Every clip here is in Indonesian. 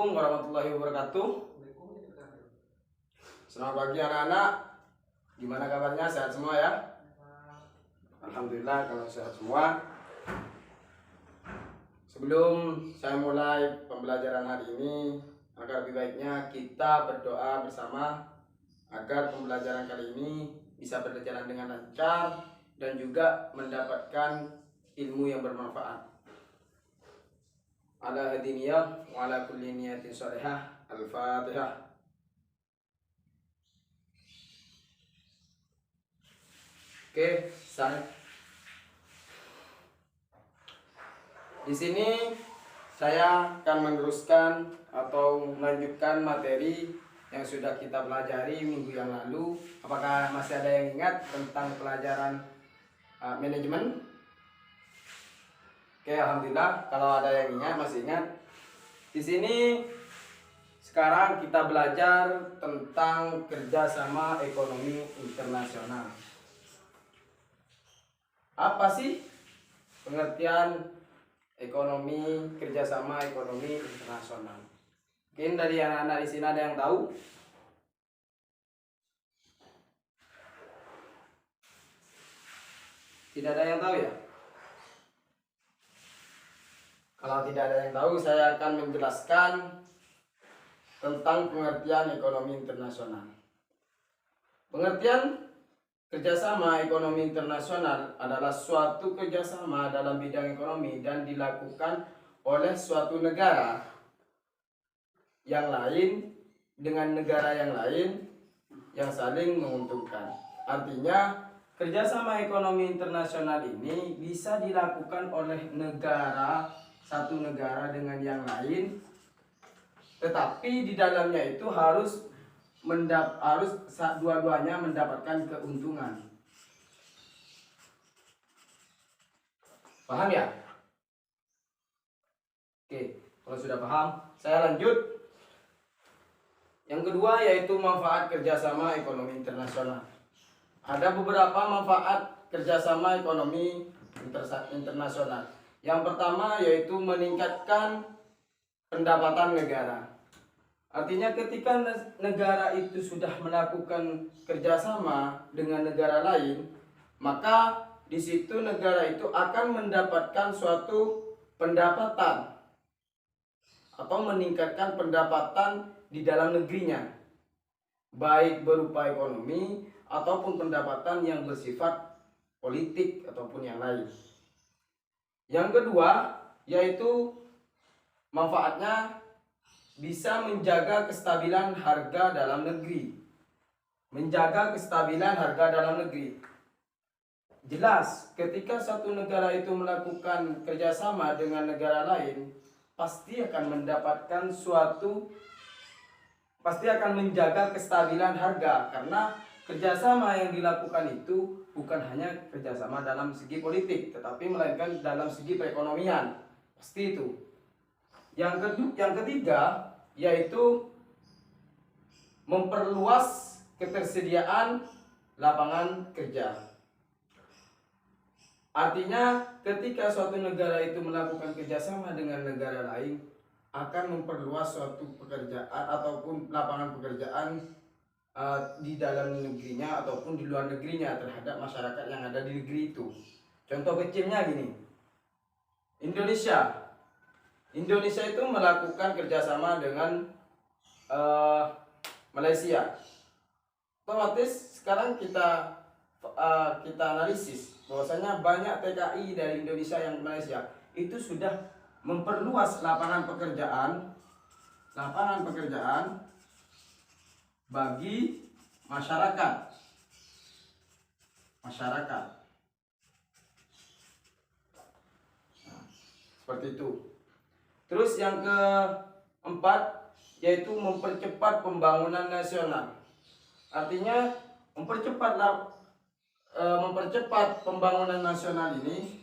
Assalamualaikum warahmatullahi wabarakatuh. Selamat pagi anak-anak. Gimana kabarnya? Sehat semua ya? Alhamdulillah kalau sehat semua. Sebelum saya mulai pembelajaran hari ini, agar lebih baiknya kita berdoa bersama agar pembelajaran kali ini bisa berjalan dengan lancar dan juga mendapatkan ilmu yang bermanfaat. Ala hadiniyah wa ala kulli niyatin sholihah. Al-Fatihah. Oke, di sini saya akan meneruskan atau melanjutkan materi yang sudah kita pelajari minggu yang lalu. Apakah masih ada yang ingat tentang pelajaran manajemen? Oke, alhamdulillah kalau ada yang ingat, masih ingat. Di sini sekarang kita belajar tentang kerjasama ekonomi internasional. Apa sih pengertian ekonomi kerjasama ekonomi internasional? Mungkin dari anak-anak di sini ada yang tahu? Tidak ada yang tahu ya? Kalau tidak ada yang tahu, saya akan menjelaskan tentang pengertian ekonomi internasional. Pengertian kerjasama ekonomi internasional adalah suatu kerjasama dalam bidang ekonomi dan dilakukan oleh suatu negara yang lain dengan negara yang lain yang saling menguntungkan. Artinya, kerjasama ekonomi internasional ini bisa dilakukan oleh satu negara dengan yang lain, tetapi di dalamnya itu harus dua-duanya mendapatkan keuntungan. Paham ya? Oke, kalau sudah paham, saya lanjut. Yang kedua yaitu manfaat kerjasama ekonomi internasional. Ada beberapa manfaat kerjasama ekonomi internasional. Yang pertama yaitu meningkatkan pendapatan negara. Artinya ketika negara itu sudah melakukan kerjasama dengan negara lain, maka di situ negara itu akan mendapatkan suatu pendapatan atau meningkatkan pendapatan di dalam negerinya, baik berupa ekonomi ataupun pendapatan yang bersifat politik ataupun yang lain. Yang kedua yaitu manfaatnya bisa menjaga kestabilan harga dalam negeri. Menjaga kestabilan harga dalam negeri. Jelas, ketika satu negara itu melakukan kerjasama dengan negara lain, pasti akan menjaga kestabilan harga, karena kerjasama yang dilakukan itu bukan hanya kerjasama dalam segi politik, tetapi melainkan dalam segi perekonomian. Pasti itu. Yang ketiga yaitu memperluas ketersediaan lapangan kerja. Artinya ketika suatu negara itu melakukan kerjasama dengan negara lain, akan memperluas suatu pekerjaan ataupun lapangan pekerjaan di dalam negerinya ataupun di luar negerinya terhadap masyarakat yang ada di negeri itu. Contoh kecilnya gini, Indonesia itu melakukan kerjasama dengan Malaysia. Otomatis sekarang kita analisis bahwasanya banyak TKI dari Indonesia yang Malaysia itu sudah memperluas lapangan pekerjaan bagi masyarakat. Nah, seperti itu. Terus yang keempat yaitu mempercepat pembangunan nasional. Artinya mempercepat pembangunan nasional ini,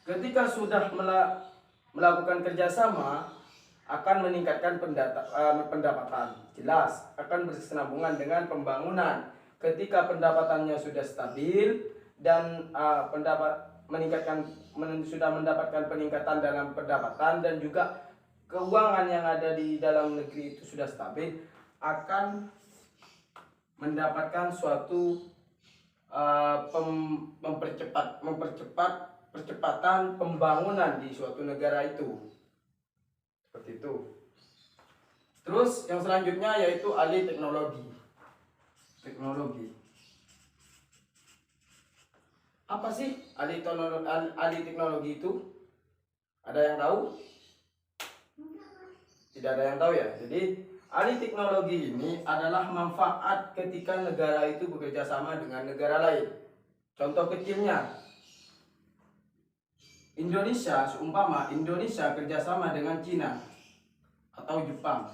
ketika sudah melakukan kerjasama akan meningkatkan pendapatan. Jelas akan berkesinambungan dengan pembangunan. Ketika pendapatannya sudah stabil dan sudah mendapatkan peningkatan dalam pendapatan dan juga keuangan yang ada di dalam negeri itu sudah stabil, akan mendapatkan suatu percepatan pembangunan di suatu negara itu. Seperti itu. Terus yang selanjutnya yaitu alih teknologi. Apa sih alih teknologi itu? Ada yang tahu? Tidak ada yang tahu ya. Jadi alih teknologi ini adalah manfaat ketika negara itu bekerja sama dengan negara lain. Contoh kecilnya, seumpama Indonesia kerjasama dengan Cina atau Jepang.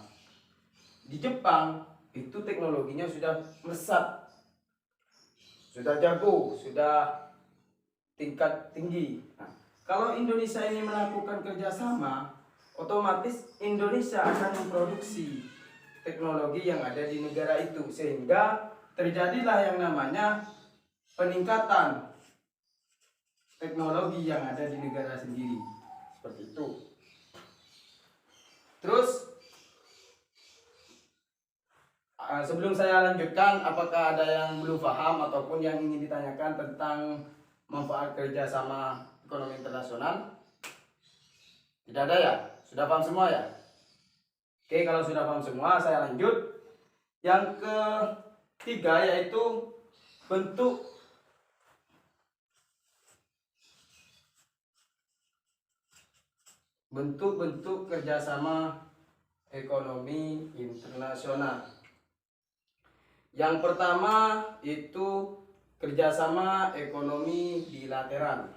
Di Jepang itu teknologinya sudah melesat, sudah jago, sudah tingkat tinggi. Nah, kalau Indonesia ini melakukan kerjasama, otomatis Indonesia akan memproduksi teknologi yang ada di negara itu, sehingga terjadilah yang namanya peningkatan teknologi yang ada di negara sendiri. Seperti itu. Terus sebelum saya lanjutkan, apakah ada yang belum paham ataupun yang ingin ditanyakan tentang manfaat kerjasama ekonomi internasional? Tidak ada ya? Sudah paham semua ya? Oke, kalau sudah paham semua, saya lanjut. Yang ketiga yaitu bentuk-bentuk kerjasama ekonomi internasional. Yang pertama itu kerjasama ekonomi bilateral.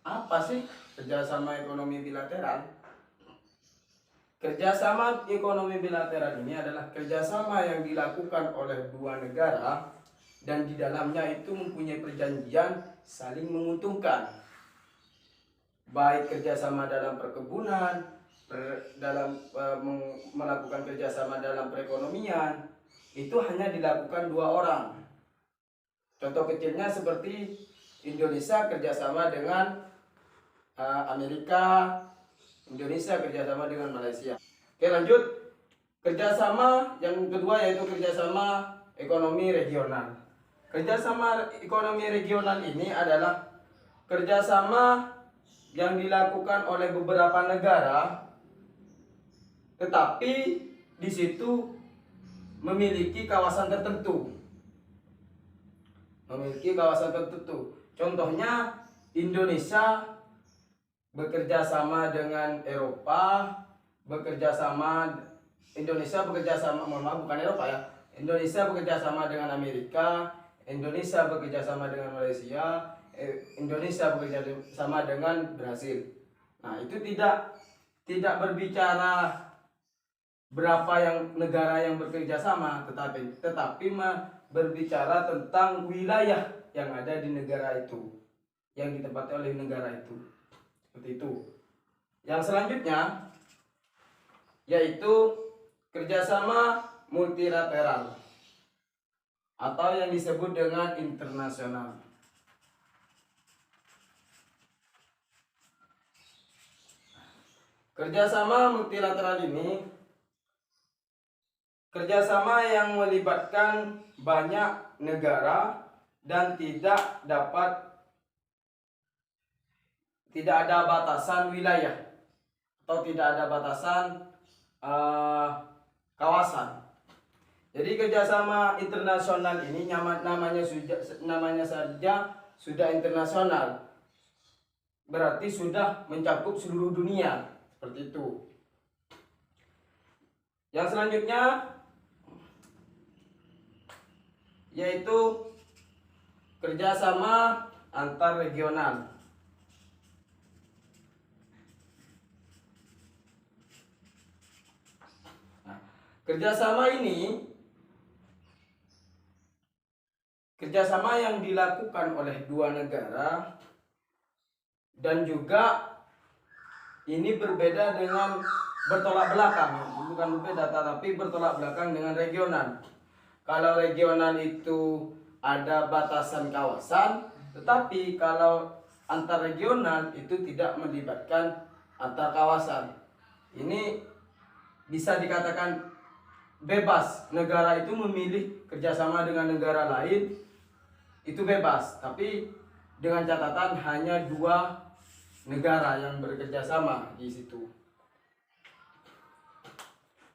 Apa sih kerjasama ekonomi bilateral? Kerjasama ekonomi bilateral ini adalah kerjasama yang dilakukan oleh dua negara dan di dalamnya itu mempunyai perjanjian saling menguntungkan. Baik kerjasama dalam perkebunan, melakukan kerjasama dalam perekonomian, itu hanya dilakukan dua orang. Contoh kecilnya seperti Indonesia kerjasama dengan Amerika, Indonesia kerjasama dengan Malaysia. Oke, lanjut. Kerjasama yang kedua yaitu kerjasama ekonomi regional. Kerjasama ekonomi regional ini adalah kerjasama yang dilakukan oleh beberapa negara, tetapi di situ memiliki kawasan tertentu. Contohnya Indonesia bekerja sama dengan Eropa, Indonesia bekerja sama dengan Amerika, Indonesia bekerja sama dengan Malaysia, Indonesia bekerja sama dengan Brasil. Nah, itu tidak berbicara berapa negara yang bekerja sama, tetapi berbicara tentang wilayah yang ada di negara itu, yang ditempati oleh negara itu. Seperti itu. Yang selanjutnya yaitu kerjasama multilateral atau yang disebut dengan internasional. Kerjasama multilateral ini kerjasama yang melibatkan banyak negara dan tidak ada batasan wilayah atau tidak ada batasan kawasan. Jadi kerjasama internasional ini namanya saja sudah internasional, berarti sudah mencakup seluruh dunia, seperti itu. Yang selanjutnya yaitu kerjasama antar regional. Kerjasama yang dilakukan oleh dua negara dan juga ini berbeda dengan bertolak belakang, bukan berbeda tapi bertolak belakang dengan regional. Kalau regional itu ada batasan kawasan, tetapi kalau antar regional itu tidak melibatkan antar kawasan. Ini bisa dikatakan bebas, negara itu memilih kerjasama dengan negara lain itu bebas, tapi dengan catatan hanya 2 negara yang bekerjasama di situ.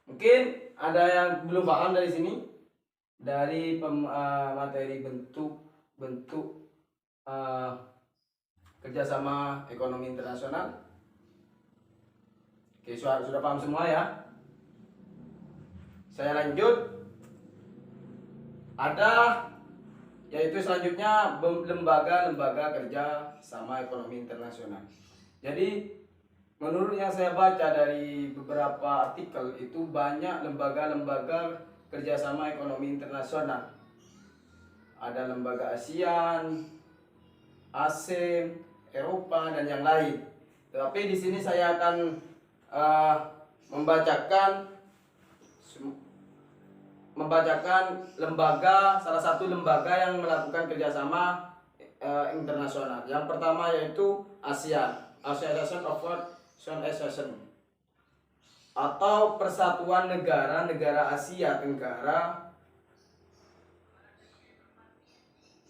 Mungkin ada yang belum paham dari sini, dari materi bentuk kerjasama ekonomi internasional. Oke, sudah paham semua ya. Saya lanjut. Ada yaitu selanjutnya lembaga-lembaga kerja sama ekonomi internasional. Jadi menurut yang saya baca dari beberapa artikel itu banyak lembaga-lembaga kerjasama ekonomi internasional. Ada lembaga ASEAN, ASEM, Eropa dan yang lain. Tapi di sini saya akan membacakan salah satu lembaga yang melakukan kerjasama internasional. Yang pertama yaitu ASEAN, Association of Southeast Asian, atau Persatuan Negara-Negara Asia Tenggara.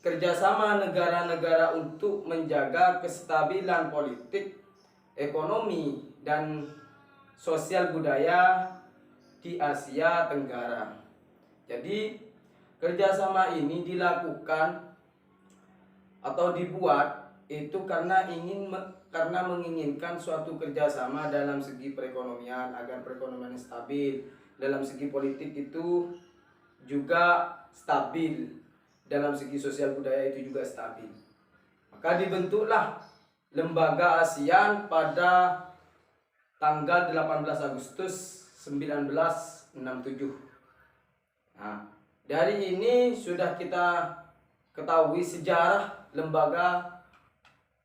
Kerjasama negara-negara untuk menjaga kestabilan politik, ekonomi, dan sosial budaya di Asia Tenggara. Jadi kerjasama ini dilakukan atau dibuat itu karena menginginkan suatu kerjasama dalam segi perekonomian agar perekonomian stabil, dalam segi politik itu juga stabil, dalam segi sosial budaya itu juga stabil. Maka dibentuklah lembaga ASEAN pada tanggal 18 Agustus 1967. Nah, dari ini sudah kita ketahui sejarah lembaga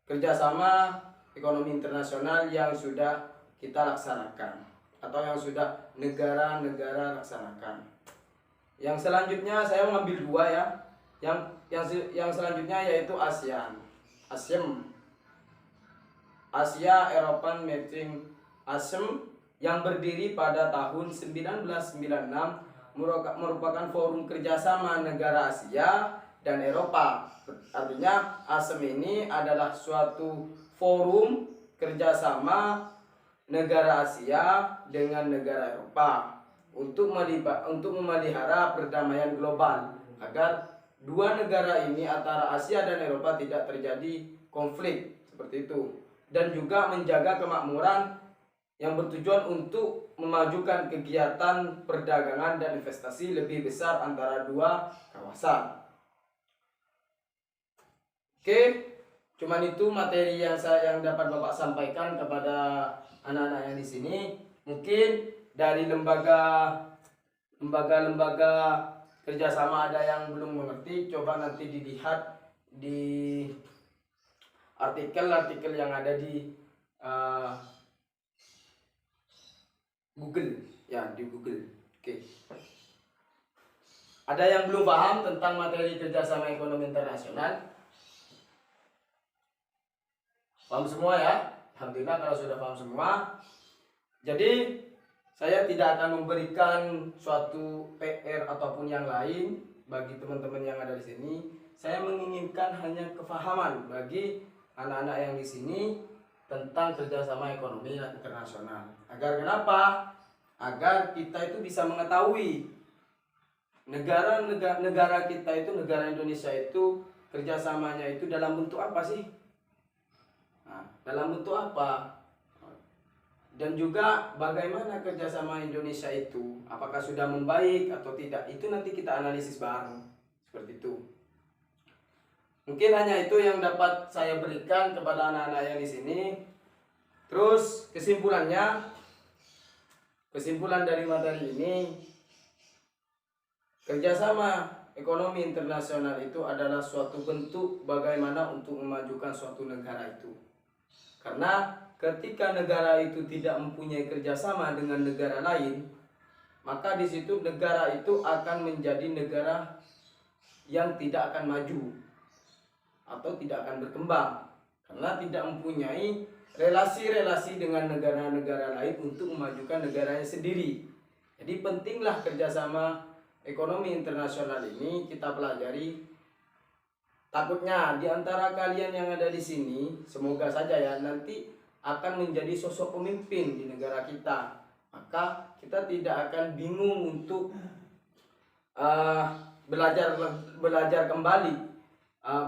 kerjasama ekonomi internasional yang sudah kita laksanakan atau yang sudah negara-negara laksanakan. Yang selanjutnya saya mengambil 2 ya. Yang selanjutnya yaitu ASEAN, Asia European Meeting ASEM, yang berdiri pada tahun 1996, merupakan forum kerjasama negara Asia dan Eropa. Artinya ASEM ini adalah suatu forum kerjasama negara Asia dengan negara Eropa untuk memelihara perdamaian global agar 2 negara ini antara Asia dan Eropa tidak terjadi konflik seperti itu, dan juga menjaga kemakmuran yang bertujuan untuk memajukan kegiatan perdagangan dan investasi lebih besar antara 2 kawasan. Oke, cuman itu materi yang dapat Bapak sampaikan kepada anak-anak yang di sini. Mungkin dari lembaga kerjasama ada yang belum mengerti, coba nanti dilihat di artikel-artikel yang ada di Google ya, di Google. Oke. Ada yang belum paham tentang materi kerjasama ekonomi internasional? Paham semua ya? Alhamdulillah kalau sudah paham semua. Jadi saya tidak akan memberikan suatu PR ataupun yang lain bagi teman-teman yang ada di sini. Saya menginginkan hanya kefahaman bagi anak-anak yang di sini tentang kerjasama ekonomi internasional. Agar kenapa? Agar kita itu bisa mengetahui negara kita itu, negara Indonesia itu kerjasamanya itu dalam bentuk apa sih? Nah, dalam bentuk apa? Dan juga bagaimana kerjasama Indonesia itu, apakah sudah membaik atau tidak, itu nanti kita analisis bareng seperti itu. Mungkin hanya itu yang dapat saya berikan kepada anak-anak yang di sini. Terus kesimpulan dari materi ini, kerjasama ekonomi internasional itu adalah suatu bentuk bagaimana untuk memajukan suatu negara itu. Karena ketika negara itu tidak mempunyai kerjasama dengan negara lain, maka di situ negara itu akan menjadi negara yang tidak akan maju atau tidak akan berkembang, karena tidak mempunyai relasi-relasi dengan negara-negara lain untuk memajukan negaranya sendiri. Jadi pentinglah kerjasama ekonomi internasional ini kita pelajari. Takutnya di antara kalian yang ada di sini, semoga saja ya, nanti akan menjadi sosok pemimpin di negara kita. Maka kita tidak akan bingung untuk belajar kembali,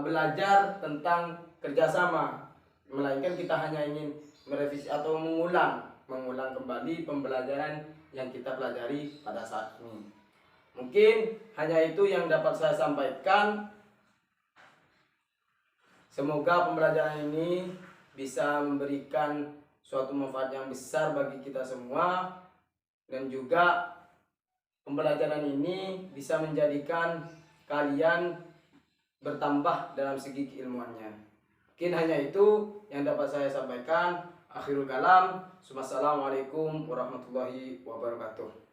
belajar tentang kerjasama, melainkan kita hanya ingin merevisi atau mengulang kembali pembelajaran yang kita pelajari pada saat ini. Mungkin hanya itu yang dapat saya sampaikan. Semoga pembelajaran ini bisa memberikan suatu manfaat yang besar bagi kita semua, dan juga pembelajaran ini bisa menjadikan kalian bertambah dalam segi keilmuannya. Mungkin hanya itu yang dapat saya sampaikan. Akhirul kalam. Wassalamualaikum warahmatullahi wabarakatuh.